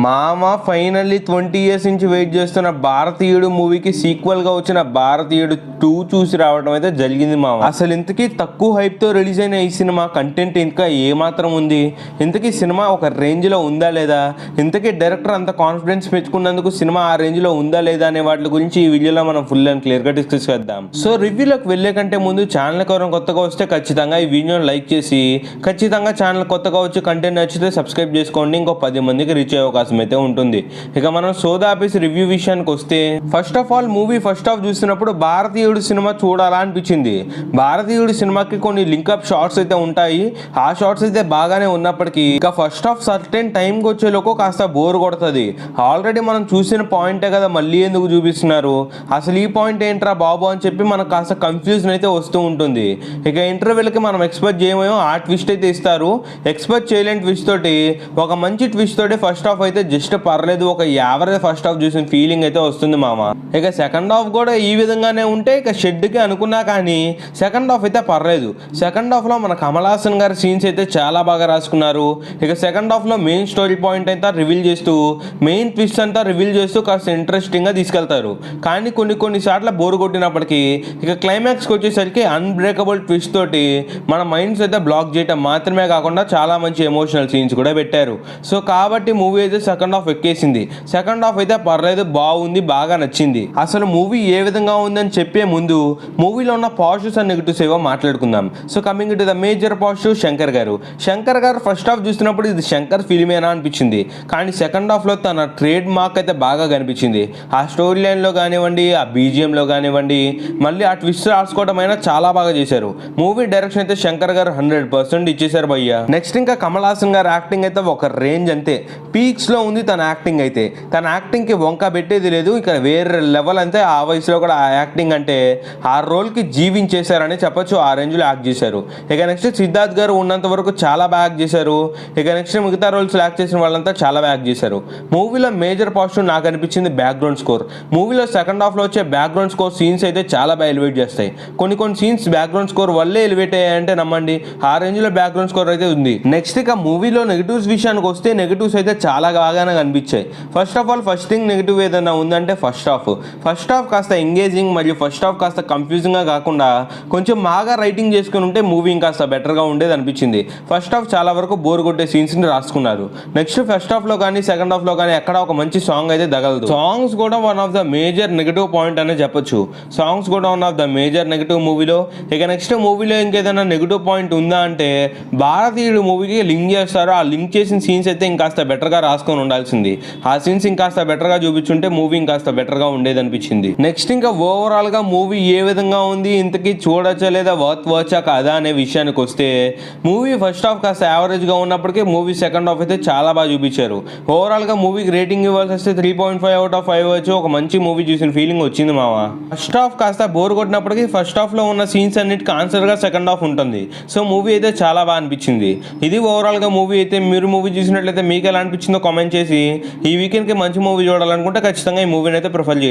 మామ finally 20 years నుంచి wait చేస్తున్న భారతీయుడు మూవీకి సీక్వెల్గా వచ్చిన భారతీయుడు 2 చూసి రావడం అయితే జరిగింది మామ. అసలు ఇంతకీ తక్కువ హైప్తో రిలీజ్ అయిన ఈ సినిమా కంటెంట్ ఇంకా ఏమాత్రం ఉంది, ఇంతకీ సినిమా ఒక రేంజ్లో ఉందా లేదా, ఇంతకీ డైరెక్టర్ అంత కాన్ఫిడెన్స్ పెంచుకున్నందుకు సినిమా ఆ రేంజ్లో ఉందా లేదా అనే వాటి గురించి ఈ వీడియోలో మనం ఫుల్ అండ్ క్లియర్గా డిస్కస్ చేద్దాం. సో రివ్యూలోకి వెళ్ళే కంటే ముందు ఛానల్ ఎవరైనా కొత్తగా వస్తే ఖచ్చితంగా ఈ వీడియోని లైక్ చేసి ఖచ్చితంగా ఛానల్ కొత్తగా వచ్చి కంటెంట్ నచ్చితే సబ్స్క్రైబ్ చేసుకోండి. ఇంకో 10 మందికి రీచ్ అయ్యే అవకాశం అయితే ఉంటుంది. ఇక మనం సోదా ఆపేసి రివ్యూ విషయానికి వస్తే, first of all movie first half చూసినప్పుడు భారతీయుడు సినిమా చూడాలా అనిపించింది. భారతీయుడు సినిమాకి కొన్ని లింకప్ షార్ట్స్ అయితే ఉంటాయి, ఆ షార్ట్స్ అయితే బాగానే ఉన్నప్పటికీ ఇక ఫస్ట్ హాఫ్ సర్టెన్ టైంకి వచ్చేలోకి కాస్త బోర్ కొడుతుంది. ఆల్రెడీ మనం చూసిన పాయింటే కదా మళ్ళీ ఎందుకు చూపిస్తున్నారు, అసలు ఈ పాయింట్ ఏంట్రా బాబు అని చెప్పి మనకు కాస్త కన్ఫ్యూజన్ అయితే వస్తూ ఉంటుంది. ఇక ఇంటర్వెల్కి మనం ఎక్స్పెక్ట్ చేయమేమో ఆ ట్విస్ట్ అయితే ఇస్తారు. ఎక్స్పెక్ట్ చేయలేని ట్విస్ట్ తోటి ఒక మంచి ట్విస్ట్ తోటి ఫస్ట్ హాఫ్ అయితే జస్ట్ పర్లేదు, ఒక యావరేజ్ ఫస్ట్ హాఫ్ చూసిన ఫీలింగ్ అయితే వస్తుంది మామ. ఇక సెకండ్ హాఫ్ కూడా ఈ విధంగానే ఉంటే ఇక షెడ్కి అనుకున్నా కానీ సెకండ్ హాఫ్ అయితే పర్లేదు. సెకండ్ హాఫ్లో మన కమల్ హాసన్ గారి సీన్స్ అయితే చాలా బాగా రాసుకున్నారు. ఇక సెకండ్ హాఫ్లో మెయిన్ స్టోరీ పాయింట్ అంతా రివీల్ చేస్తూ, మెయిన్ ట్విస్ట్ అంతా రివీల్ చేస్తూ కాస్త ఇంట్రెస్టింగ్గా తీసుకెళ్తారు. కానీ కొన్ని సార్లు బోర్ కొట్టినప్పటికీ ఇక క్లైమాక్స్కి వచ్చేసరికి అన్బ్రేకబుల్ ట్విస్ట్ తోటి మన మైండ్స్ అయితే బ్లాక్ చేయటం మాత్రమే కాకుండా చాలా మంచి ఎమోషనల్ సీన్స్ కూడా పెట్టారు. సో కాబట్టి మూవీ అయితే సెకండ్ హాఫ్ ఎక్కేసింది. సెకండ్ హాఫ్ అయితే పర్లేదు, బాగుంది, బాగా నచ్చింది. అసలు మూవీ ఏ విధంగా ఉందని చెప్పే ముందు మూవీలో ఉన్న పాజిటివ్స్ అండ్ నెగిటివ్స్ ఏవో మాట్లాడుకుందాం. So coming to the major positive, Shankar గారు ఫస్ట్ హాఫ్ చూసినప్పుడు ఇది శంకర్ ఫిల్మేనా అనిపించింది. కానీ సెకండ్ హాఫ్లో తన ట్రేడ్ మార్క్ అయితే బాగా కనిపించింది. ఆ స్టోరీ లైన్లో కానివ్వండి, ఆ బీజిఎంలో కానివ్వండి, మళ్ళీ ఆ ట్విస్ట్ రాసుకోవడం అయినా చాలా బాగా చేశారు. మూవీ డైరెక్షన్ అయితే శంకర్ గారు 100% ఇచ్చేశారు భయ్య. నెక్స్ట్ ఇంకా కమల్ హాసన్ గారు యాక్టింగ్ అయితే ఒక రేంజ్ అంతే, పీక్స్లో ఉంది తన యాక్టింగ్ అయితే. తన యాక్టింగ్కి వంక పెట్టేది లేదు, ఇక వేరే లెవెల్ అంతే. ఆ వయసులో కూడా ఆ యాక్టింగ్ అంటే ఆ రోల్కి జీవించేశారని చెప్పొచ్చు, ఆ రేంజ్లో యాక్ట్ చేశారు. ఇక నెక్స్ట్ సిద్ధార్థ్ గారు ఉన్నంత వరకు చాలా బాగా యాక్ట్ చేశారు. ఇక నెక్స్ట్ మిగతా రోల్స్ యాక్ట్ చేసిన వాళ్ళంతా చాలా బాగా యాక్ట్ చేశారు. మూవీలో మేజర్ పాజిటివ్ నాకు అనిపించింది బ్యాక్గ్రౌండ్ స్కోర్. మూవీలో సెకండ్ హాఫ్లో వచ్చే బ్యాక్గ్రౌండ్ స్కోర్ సీన్స్ అయితే చాలా బాగా ఎలివేట్ చేస్తాయి. కొన్ని సీన్స్ బ్యాక్గ్రౌండ్ స్కోర్ వల్లే ఎలివేట్ అయ్యాయంటే నమ్మండి, ఆ రేంజ్లో బ్యాక్గ్రౌండ్ స్కోర్ అయితే ఉంది. నెక్స్ట్ ఇక మూవీలో నెగిటివ్స్ విషయానికి వస్తే నెగిటివ్స్ అయితే చాలా బాగానే కనిపించాయి. First of all first thing negative ఏదైనా ఉందంటే ఫస్ట్ హాఫ్ కాస్త ఎంగేజింగ్ మరియు ఫస్ట్ హాఫ్ కాస్త కన్ఫ్యూజింగ్గా కాకుండా కొంచెం బాగా రైటింగ్ చేసుకుని ఉంటే మూవీ కాస్త బెటర్గా ఉండేది అనిపించింది. ఫస్ట్ హాఫ్ చాలా వరకు బోర్ కొట్టే సీన్స్ని రాసుకున్నారు. నెక్స్ట్ ఫస్ట్ హాఫ్లో కానీ సెకండ్ హాఫ్లో కానీ ఎక్కడ ఒక మంచి సాంగ్ అయితే తగలదు. సాంగ్స్ కూడా one of the major negative point అనే చెప్పొచ్చు. సాంగ్స్ కూడా one of the major negative మూవీలో. ఇక నెక్స్ట్ మూవీలో ఇంకేదైనా నెగిటివ్ పాయింట్ ఉందా అంటే భారతీయుడు మూవీకి లింక్ చేస్తారు. ఆ లింక్ చేసిన సీన్స్ అయితే ఇంకాస్త బెటర్గా రాసుకొని ఉండాల్సింది. ఆ సీన్స్ ఇంకాస్త బెటర్గా చూపించుంటే మూవీ ఇంకాస్త బెటర్గా ఉండేది అనిపించింది. నెక్స్ట్ ఇంకా ఓవరాల్గా మూవీ ఏ విధంగా ఉంది, ఇంతకీ చూడొచ్చా లేదా, వచ్చా కాదా అనే విషయానికి వస్తే మూవీ ఫస్ట్ హాఫ్ కాస్త యావరేజ్గా ఉన్నప్పటికీ మూవీ సెకండ్ హాఫ్ అయితే చాలా బాగా చూపించారు. ఓవరాల్గా మూవీకి రేటింగ్ ఇవ్వాల్సి వస్తే 3.5 out of 5 వచ్చి ఒక మంచి మూవీ చూసిన ఫీలింగ్ వచ్చింది మామ. ఫస్ట్ హాఫ్ కాస్త బోర్ కొట్టినప్పటికీ ఫస్ట్ హాఫ్లో ఉన్న సీన్స్ అన్నిటికీ ఆన్సర్గా సెకండ్ హాఫ్ ఉంటుంది. సో మూవీ అయితే చాలా బాగా అనిపించింది. ఇది ఓవరాల్గా మూవీ అయితే. మీరు మూవీ చూసినట్లయితే మీకు ఎలా అనిపించిందో కామెంట్ చేసి, ఈ వీకెండ్కి మంచి మూవీ చూడాలనుకుంటే ఖచ్చితంగా ఈ మూవీని అయితే ప్రిఫర్ చేయండి.